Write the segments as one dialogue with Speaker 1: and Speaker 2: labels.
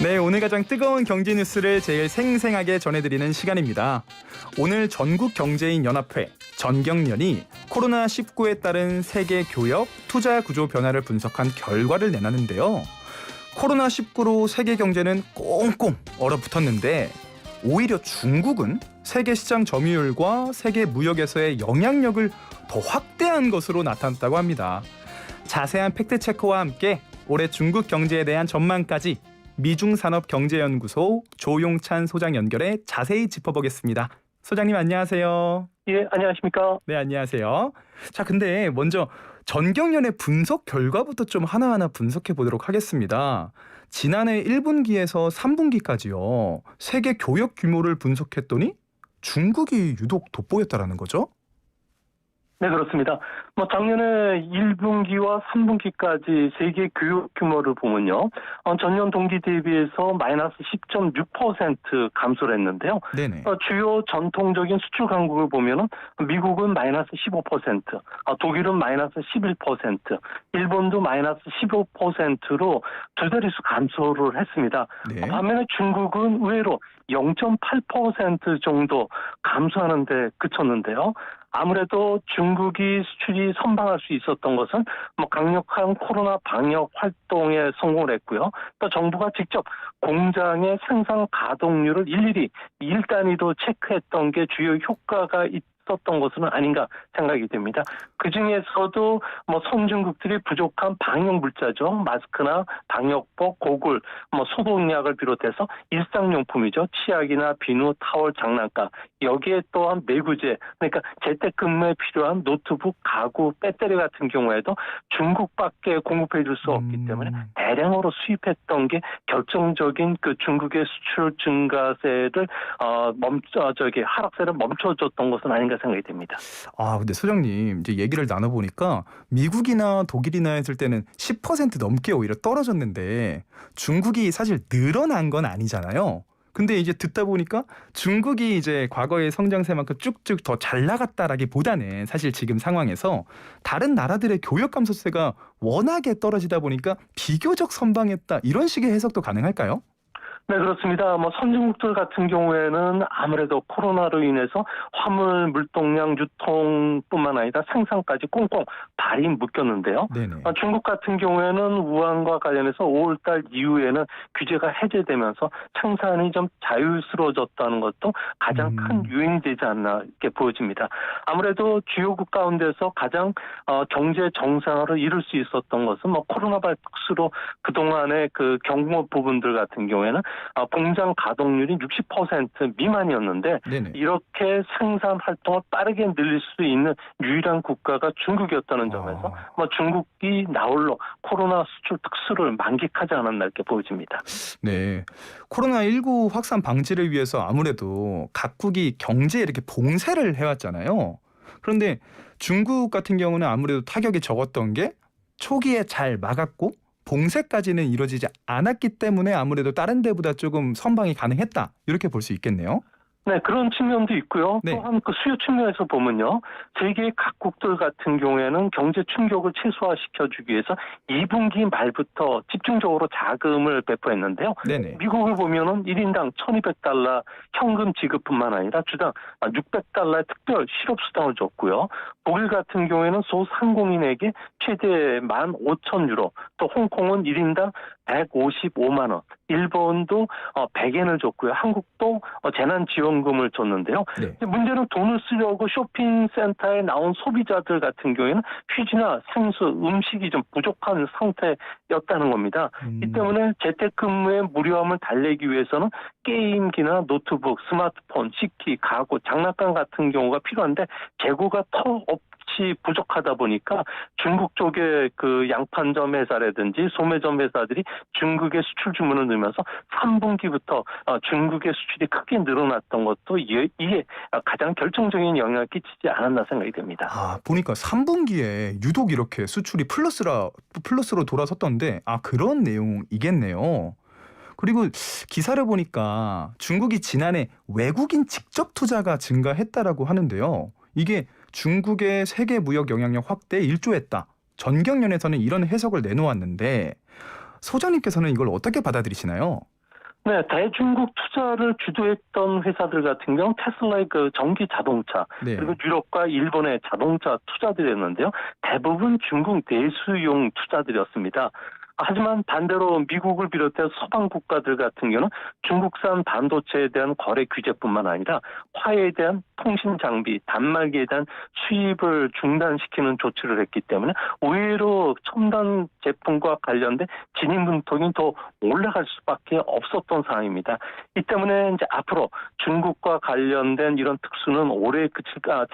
Speaker 1: 네, 오늘 가장 뜨거운 경제 뉴스를 제일 생생하게 전해드리는 시간입니다. 오늘 전국 경제인 연합회 전경련이 코로나19에 따른 세계 교역, 투자 구조 변화를 분석한 결과를 내놨는데요. 코로나19로 세계 경제는 꽁꽁 얼어붙었는데 오히려 중국은 세계 시장 점유율과 세계 무역에서의 영향력을 더 확대한 것으로 나타났다고 합니다. 자세한 팩트체크와 함께 올해 중국 경제에 대한 전망까지 미중산업경제연구소 조용찬 소장 연결해 자세히 짚어보겠습니다. 소장님 안녕하세요.
Speaker 2: 예, 안녕하십니까?
Speaker 1: 네, 안녕하세요. 자, 근데 먼저 전경련의 분석 결과부터 좀 하나하나 분석해 보도록 하겠습니다. 지난해 1분기에서 3분기까지요. 세계 교역 규모를 분석했더니 중국이 유독 돋보였다라는 거죠?
Speaker 2: 네, 그렇습니다. 작년에 1분기와 3분기까지 세계 교역 규모를 보면요. 전년 동기 대비해서 마이너스 10.6% 감소를 했는데요.
Speaker 1: 네네.
Speaker 2: 주요 전통적인 수출 강국을 보면은 미국은 마이너스 15%, 독일은 마이너스 11%, 일본도 마이너스 15%로 두 자릿수 감소를 했습니다.
Speaker 1: 네.
Speaker 2: 반면에 중국은 의외로 0.8% 정도 감소하는 데 그쳤는데요. 아무래도 중국이 수출이 선방할 수 있었던 것은 강력한 코로나 방역 활동에 성공을 했고요. 또 정부가 직접 공장의 생산 가동률을 일일이 일 단위로 체크했던 게 주요 효과가 있었던 것은 아닌가 생각이 됩니다. 그 중에서도 선진국들이 부족한 방역 물자죠. 마스크나 방역복, 고글, 소독약을 비롯해서 일상용품이죠. 치약이나 비누, 타월, 장난감. 여기에 또한 매구제, 그러니까 재택근무에 필요한 노트북, 가구, 배터리 같은 경우에도 중국밖에 공급해 줄 수 없기 때문에 대량으로 수입했던 게 결정적인 그 중국의 수출 증가세를 하락세를 멈춰줬던 것은 아닌가 생각이 됩니다.
Speaker 1: 근데 소장님 이제 얘기를 나눠보니까 미국이나 독일이나 했을 때는 10% 넘게 오히려 떨어졌는데 중국이 사실 늘어난 건 아니잖아요. 근데 이제 듣다 보니까 중국이 이제 과거의 성장세만큼 쭉쭉 더 잘 나갔다라기보다는 사실 지금 상황에서 다른 나라들의 교역 감소세가 워낙에 떨어지다 보니까 비교적 선방했다 이런 식의 해석도 가능할까요?
Speaker 2: 네, 그렇습니다. 선진국들 같은 경우에는 아무래도 코로나로 인해서 화물 물동량 유통뿐만 아니라 생산까지 꽁꽁 발이 묶였는데요.
Speaker 1: 네네.
Speaker 2: 중국 같은 경우에는 우한과 관련해서 5월달 이후에는 규제가 해제되면서 생산이 좀 자유스러워졌다는 것도 가장 큰 요인이 되지 않나 이렇게 보여집니다. 아무래도 주요국 가운데서 가장 경제 정상화를 이룰 수 있었던 것은 코로나 바이러스로 그동안의 그 경공업 부분들 같은 경우에는 공장 가동률이 60% 미만이었는데
Speaker 1: 네네.
Speaker 2: 이렇게 생산 활동을 빠르게 늘릴 수 있는 유일한 국가가 중국이었다는 점에서 중국이 나홀로 코로나 수출 특수를 만끽하지 않았나 이렇게 보여집니다.
Speaker 1: 네, 코로나19 확산 방지를 위해서 아무래도 각국이 경제에 이렇게 봉쇄를 해왔잖아요. 그런데 중국 같은 경우는 아무래도 타격이 적었던 게 초기에 잘 막았고 봉쇄까지는 이루어지지 않았기 때문에 아무래도 다른 데보다 조금 선방이 가능했다 이렇게 볼 수 있겠네요.
Speaker 2: 네, 그런 측면도 있고요.
Speaker 1: 네.
Speaker 2: 또한 그 수요 측면에서 보면요. 세계 각국들 같은 경우에는 경제 충격을 최소화시켜주기 위해서 2분기 말부터 집중적으로 자금을 배포했는데요.
Speaker 1: 네네.
Speaker 2: 미국을 보면은 1인당 $1,200 현금 지급뿐만 아니라 주당 $600의 특별 실업수당을 줬고요. 독일 같은 경우에는 소상공인에게 최대 15,000유로, 또 홍콩은 1인당 155만 원, 일본도 100엔을 줬고요. 한국도 재난지원금을 줬는데요.
Speaker 1: 네.
Speaker 2: 문제는 돈을 쓰려고 쇼핑센터에 나온 소비자들 같은 경우에는 휴지나 생수, 음식이 좀 부족한 상태였다는 겁니다. 이 때문에 재택근무의 무료함을 달래기 위해서는 게임기나 노트북, 스마트폰, 식기, 가구, 장난감 같은 경우가 필요한데 재고가 턱없이 부족하다 보니까 중국 쪽의 그 양판점 회사라든지 소매점 회사들이 중국의 수출 주문을 넣으면서 3분기부터 중국의 수출이 크게 늘어났던 것도 이에 가장 결정적인 영향을 끼치지 않았나 생각이 됩니다.
Speaker 1: 보니까 3분기에 유독 이렇게 수출이 플러스로 돌아섰던데 그런 내용이겠네요. 그리고 기사를 보니까 중국이 지난해 외국인 직접 투자가 증가했다라고 하는데요. 이게 중국의 세계 무역 영향력 확대에 일조했다. 전경련에서는 이런 해석을 내놓았는데 소장님께서는 이걸 어떻게 받아들이시나요?
Speaker 2: 네, 대중국 투자를 주도했던 회사들 같은 경우 테슬라의 그 전기 자동차
Speaker 1: 네.
Speaker 2: 그리고 유럽과 일본의 자동차 투자들이었는데요. 대부분 중국 내수용 투자들이었습니다. 하지만 반대로 미국을 비롯해 서방 국가들 같은 경우는 중국산 반도체에 대한 거래 규제뿐만 아니라 화해에 대한 통신 장비, 단말기에 대한 수입을 중단시키는 조치를 했기 때문에 오히려 첨단 제품과 관련된 진입 문턱이 더 올라갈 수밖에 없었던 상황입니다. 이 때문에 이제 앞으로 중국과 관련된 이런 특수는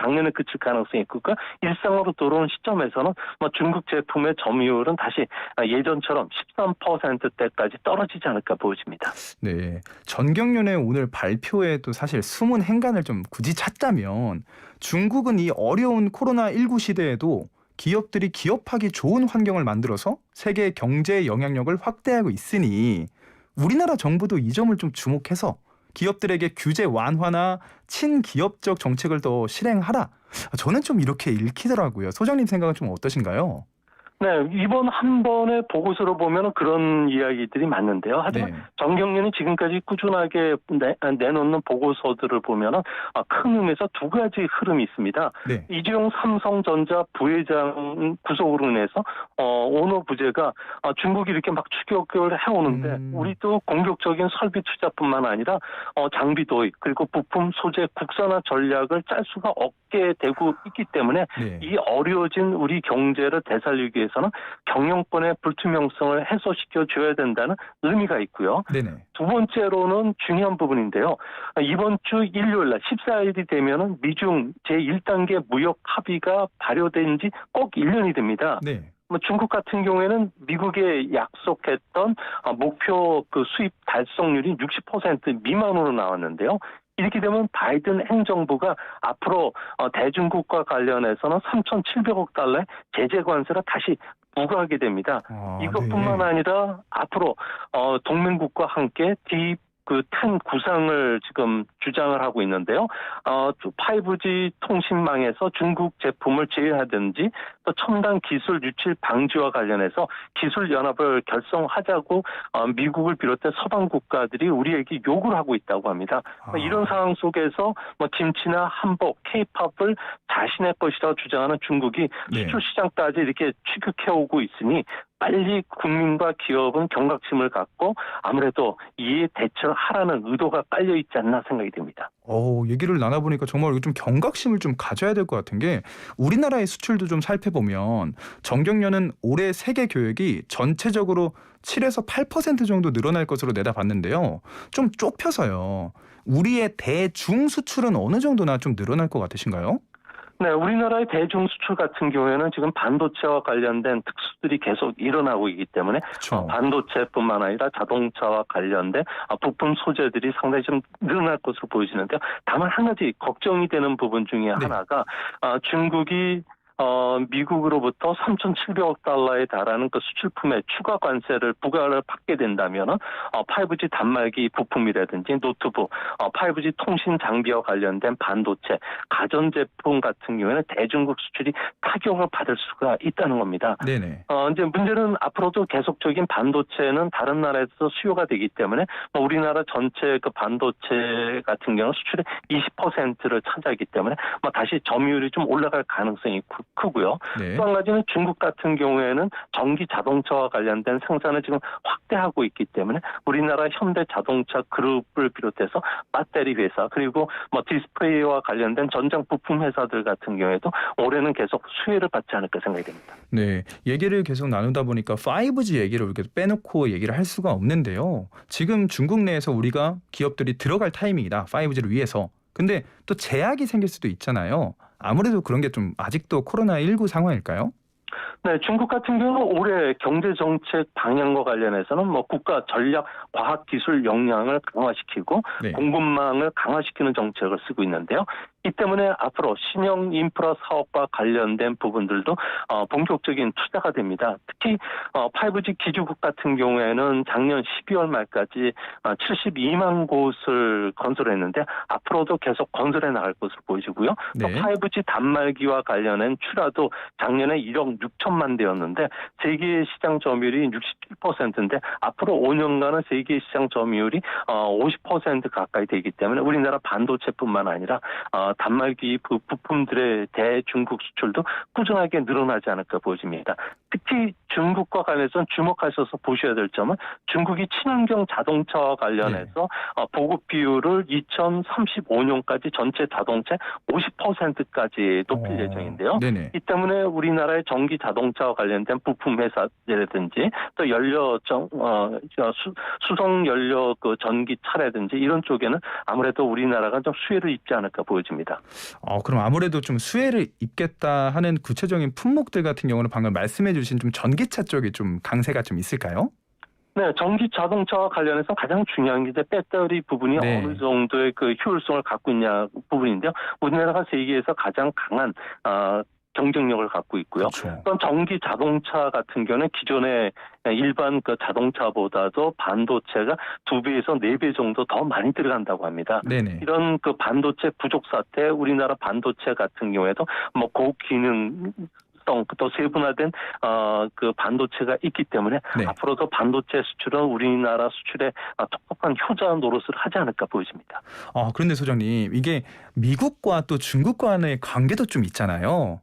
Speaker 2: 작년에 그칠 가능성이 있고 일상으로 들어온 시점에서는 중국 제품의 점유율은 다시 예전처럼 13%대까지 떨어지지 않을까 보여집니다.
Speaker 1: 네. 전경련의 오늘 발표에도 사실 숨은 행간을 좀 굳이 찾자면 중국은 이 어려운 코로나19 시대에도 기업들이 기업하기 좋은 환경을 만들어서 세계 경제의 영향력을 확대하고 있으니 우리나라 정부도 이 점을 좀 주목해서 기업들에게 규제 완화나 친기업적 정책을 더 실행하라. 저는 좀 이렇게 읽히더라고요. 소장님 생각은 좀 어떠신가요?
Speaker 2: 네, 이번 한 번의 보고서로 보면 그런 이야기들이 맞는데요. 하지만
Speaker 1: 네.
Speaker 2: 정경련이 지금까지 꾸준하게 내놓는 보고서들을 보면 큰 의미에서 두 가지 흐름이 있습니다.
Speaker 1: 네.
Speaker 2: 이재용 삼성전자 부회장 구속으로 인해서 오너 부재가 중국이 이렇게 막 추격을 해오는데 우리도 공격적인 설비 투자뿐만 아니라 장비 도입 그리고 부품 소재 국산화 전략을 짤 수가 없게 되고 있기 때문에
Speaker 1: 네.
Speaker 2: 이 어려워진 우리 경제를 되살리기 위해서는 경영권의 불투명성을 해소시켜 줘야 된다는 의미가 있고요.
Speaker 1: 네네.
Speaker 2: 두 번째로는 중요한 부분인데요. 이번 주 일요일 날 14일이 되면은 미중 제1단계 무역 합의가 발효된 지 꼭 1년이 됩니다.
Speaker 1: 네.
Speaker 2: 중국 같은 경우에는 미국에 약속했던 목표 그 수입 달성률이 60% 미만으로 나왔는데요. 이렇게 되면 바이든 행정부가 앞으로 대중국과 관련해서는 3,700억 달러의 제재 관세를 다시 부과하게 됩니다. 이것뿐만
Speaker 1: 네.
Speaker 2: 아니라 앞으로 동맹국과 함께 D10 구상을 지금 주장을 하고 있는데요. 5G 통신망에서 중국 제품을 제외하든지 또 첨단 기술 유출 방지와 관련해서 기술 연합을 결성하자고 미국을 비롯해 서방 국가들이 우리에게 요구를 하고 있다고 합니다. 이런 상황 속에서 김치나 한복, K-팝을 자신의 것이라고 주장하는 중국이
Speaker 1: 네.
Speaker 2: 수출 시장까지 이렇게 취급해오고 있으니 빨리 국민과 기업은 경각심을 갖고 아무래도 이에 대처하라는 의도가 깔려 있지 않나 생각이 듭니다.
Speaker 1: 얘기를 나눠보니까 정말 좀 경각심을 좀 가져야 될 것 같은 게 우리나라의 수출도 좀 살펴보면 정경련은 올해 세계 교역이 전체적으로 7에서 8% 정도 늘어날 것으로 내다봤는데요. 좀 좁혀서요. 우리의 대중 수출은 어느 정도나 좀 늘어날 것 같으신가요?
Speaker 2: 네, 우리나라의 대중 수출 같은 경우에는 지금 반도체와 관련된 특수들이 계속 일어나고 있기 때문에
Speaker 1: 그렇죠.
Speaker 2: 반도체뿐만 아니라 자동차와 관련된 부품 소재들이 상당히 좀 늘어날 것으로 보여지는데요. 다만 한 가지 걱정이 되는 부분 중에 하나가 중국이 미국으로부터 3,700억 달러에 달하는 그 수출품의 추가 관세를 부과를 받게 된다면 5G 단말기 부품이라든지 노트북, 5G 통신 장비와 관련된 반도체, 가전제품 같은 경우에는 대중국 수출이 타격을 받을 수가 있다는 겁니다.
Speaker 1: 네네.
Speaker 2: 이제 문제는 앞으로도 계속적인 반도체는 다른 나라에서 수요가 되기 때문에 우리나라 전체 그 반도체 같은 경우는 수출의 20%를 차지하기 때문에 다시 점유율이 좀 올라갈 가능성이 크고요.
Speaker 1: 네.
Speaker 2: 또 한 가지는 중국 같은 경우에는 전기 자동차와 관련된 생산을 지금 확대하고 있기 때문에 우리나라 현대 자동차 그룹을 비롯해서 배터리 회사 그리고 디스플레이와 관련된 전장 부품 회사들 같은 경우에도 올해는 계속 수혜를 받지 않을까 생각이 됩니다.
Speaker 1: 네, 얘기를 계속 나누다 보니까 5G 얘기를 이렇게 빼놓고 얘기를 할 수가 없는데요. 지금 중국 내에서 우리가 기업들이 들어갈 타이밍이다. 5G를 위해서. 근데 또 제약이 생길 수도 있잖아요. 아무래도 그런 게 좀 아직도 코로나19 상황일까요?
Speaker 2: 네, 중국 같은 경우는 올해 경제정책 방향과 관련해서는 국가 전략 과학기술 역량을 강화시키고
Speaker 1: 네.
Speaker 2: 공급망을 강화시키는 정책을 쓰고 있는데요. 이 때문에 앞으로 신형 인프라 사업과 관련된 부분들도 본격적인 투자가 됩니다. 특히 5G 기지국 같은 경우에는 작년 12월 말까지 72만 곳을 건설했는데 앞으로도 계속 건설해 나갈 것으로 보이고요. 또
Speaker 1: 네.
Speaker 2: 5G 단말기와 관련된 출하도 작년에 1억 6천만 대였는데 세계 시장 점유율이 67%인데 앞으로 5년간은 세계 시장 점유율이 50% 가까이 되기 때문에 우리나라 반도체뿐만 아니라 단말기 부품들의 대중국 수출도 꾸준하게 늘어나지 않을까 보여집니다. 특히 중국과 관련해서 주목하셔서 보셔야 될 점은 중국이 친환경 자동차와 관련해서 보급 비율을 2035년까지 전체 자동차 50%까지 높일 예정인데요.
Speaker 1: 네네.
Speaker 2: 이 때문에 우리나라의 전기 자동차와 관련된 부품 회사라든지 또 수송 연료 그 전기차라든지 이런 쪽에는 아무래도 우리나라가 좀 수혜를 입지 않을까 보여집니다.
Speaker 1: 그럼 아무래도 좀 수혜를 입겠다 하는 구체적인 품목들 같은 경우는 방금 말씀해주신 좀 전기차 쪽에 좀 강세가 좀 있을까요?
Speaker 2: 네, 전기 자동차와 관련해서 가장 중요한 게 이제 배터리 부분이
Speaker 1: 네.
Speaker 2: 어느 정도의 그 효율성을 갖고 있냐 부분인데요. 우리나라가 세계에서 가장 강한 경쟁력을 갖고 있고요.
Speaker 1: 그렇죠.
Speaker 2: 또한 전기 자동차 같은 경우는 기존의 일반 그 자동차보다도 반도체가 2배에서 4배 정도 더 많이 들어간다고 합니다.
Speaker 1: 네네.
Speaker 2: 이런 그 반도체 부족 사태, 우리나라 반도체 같은 경우에도 뭐 고기능 또 세분화된 그 반도체가 있기 때문에
Speaker 1: 네.
Speaker 2: 앞으로도 반도체 수출은 우리나라 수출에 톡톡한 효자 노릇을 하지 않을까 보여집니다.
Speaker 1: 그런데 소장님, 이게 미국과 또 중국 간의 관계도 좀 있잖아요.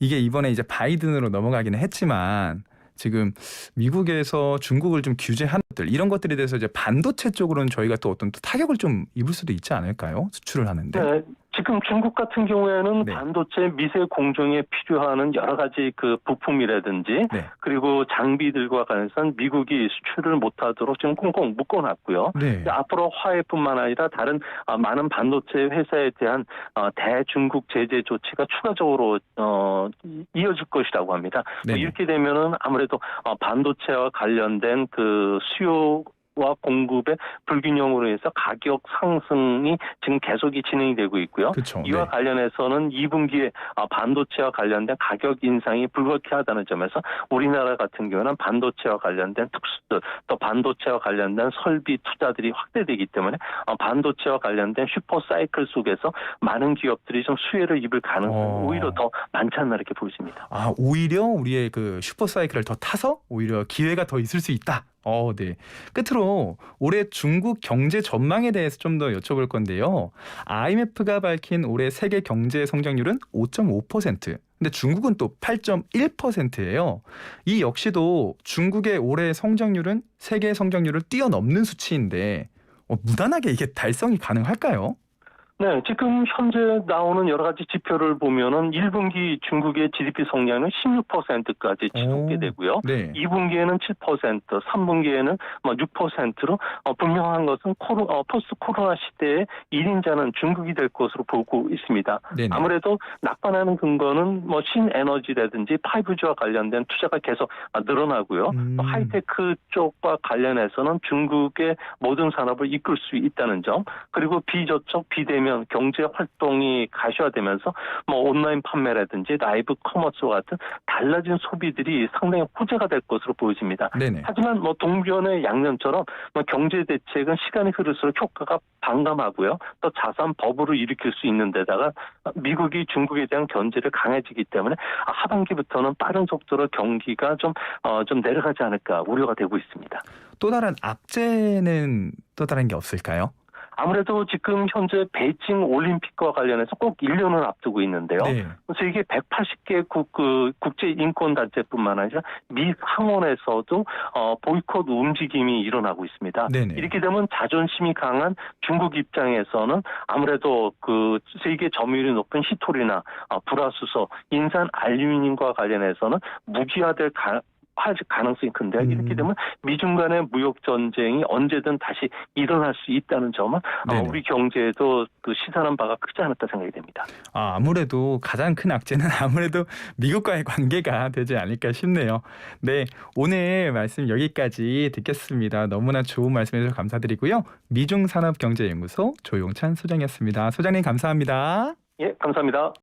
Speaker 1: 이게 이번에 이제 바이든으로 넘어가기는 했지만 지금 미국에서 중국을 좀 규제하는 것들 이런 것들에 대해서 이제 반도체 쪽으로는 저희가 또 어떤 또 타격을 좀 입을 수도 있지 않을까요? 수출을 하는데.
Speaker 2: 네. 지금 중국 같은 경우에는
Speaker 1: 네.
Speaker 2: 반도체 미세 공정에 필요한 여러 가지 그 부품이라든지
Speaker 1: 네.
Speaker 2: 그리고 장비들과 관해서는 미국이 수출을 못하도록 지금 꽁꽁 묶어놨고요.
Speaker 1: 네.
Speaker 2: 앞으로 화웨이뿐만 아니라 다른 많은 반도체 회사에 대한 대중국 제재 조치가 추가적으로 이어질 것이라고 합니다.
Speaker 1: 네네.
Speaker 2: 이렇게 되면은 아무래도 반도체와 관련된 그 수요 와 공급의 불균형으로 해서 가격 상승이 지금 계속이 진행이 되고 있고요.
Speaker 1: 그렇죠.
Speaker 2: 이와
Speaker 1: 네.
Speaker 2: 관련해서는 2분기에 반도체와 관련된 가격 인상이 불가피하다는 점에서 우리나라 같은 경우는 반도체와 관련된 특수들 또 반도체와 관련된 설비 투자들이 확대되기 때문에 반도체와 관련된 슈퍼 사이클 속에서 많은 기업들이 좀 수혜를 입을 가능성이 오히려 더 많지 않나 이렇게 보입니다.
Speaker 1: 오히려 우리의 그 슈퍼 사이클을 더 타서 오히려 기회가 더 있을 수 있다. 네. 끝으로 올해 중국 경제 전망에 대해서 좀 더 여쭤볼 건데요. IMF가 밝힌 올해 세계 경제 성장률은 5.5%. 근데 중국은 또 8.1%예요. 이 역시도 중국의 올해 성장률은 세계 성장률을 뛰어넘는 수치인데 무난하게 이게 달성이 가능할까요?
Speaker 2: 네, 지금 현재 나오는 여러 가지 지표를 보면은 1분기 중국의 GDP 성장은 16%까지 치솟게 되고요.
Speaker 1: 네.
Speaker 2: 2분기에는 7%, 3분기에는 6%로 분명한 것은 포스트 코로나 시대의 1인자는 중국이 될 것으로 보고 있습니다.
Speaker 1: 네네.
Speaker 2: 아무래도 낙관하는 근거는 신에너지라든지 5G와 관련된 투자가 계속 늘어나고요. 또 하이테크 쪽과 관련해서는 중국의 모든 산업을 이끌 수 있다는 점, 그리고 비저촉, 비대면 경제 활동이 가시화되면서 온라인 판매라든지 라이브 커머스와 같은 달라진 소비들이 상당히 호재가 될 것으로 보여집니다.
Speaker 1: 네네.
Speaker 2: 하지만 동변의 양면처럼 경제 대책은 시간이 흐를수록 효과가 반감하고요. 또 자산 버블을 일으킬 수 있는 데다가 미국이 중국에 대한 견제를 강해지기 때문에 하반기부터는 빠른 속도로 경기가 좀 내려가지 않을까 우려가 되고 있습니다.
Speaker 1: 또 다른 악재는 또 다른 게 없을까요?
Speaker 2: 아무래도 지금 현재 베이징 올림픽과 관련해서 꼭 1년을 앞두고 있는데요.
Speaker 1: 네.
Speaker 2: 세계 180개 국제 인권 단체뿐만 아니라 미 상원에서도 보이콧 움직임이 일어나고 있습니다.
Speaker 1: 네네.
Speaker 2: 이렇게 되면 자존심이 강한 중국 입장에서는 아무래도 그 세계 점유율이 높은 히토리나 불화수소, 인산 알루미늄과 관련해서는 무기화될 가능성이 큰데 이렇게 되면 미중 간의 무역 전쟁이 언제든 다시 일어날 수 있다는 점은 우리 경제에도 그 시사하는 바가 크지 않을까 생각이 됩니다.
Speaker 1: 아무래도 가장 큰 악재는 아무래도 미국과의 관계가 되지 않을까 싶네요. 네, 오늘 말씀 여기까지 듣겠습니다. 너무나 좋은 말씀해 주셔서 감사드리고요. 미중산업경제연구소 조용찬 소장이었습니다. 소장님 감사합니다.
Speaker 2: 예, 감사합니다.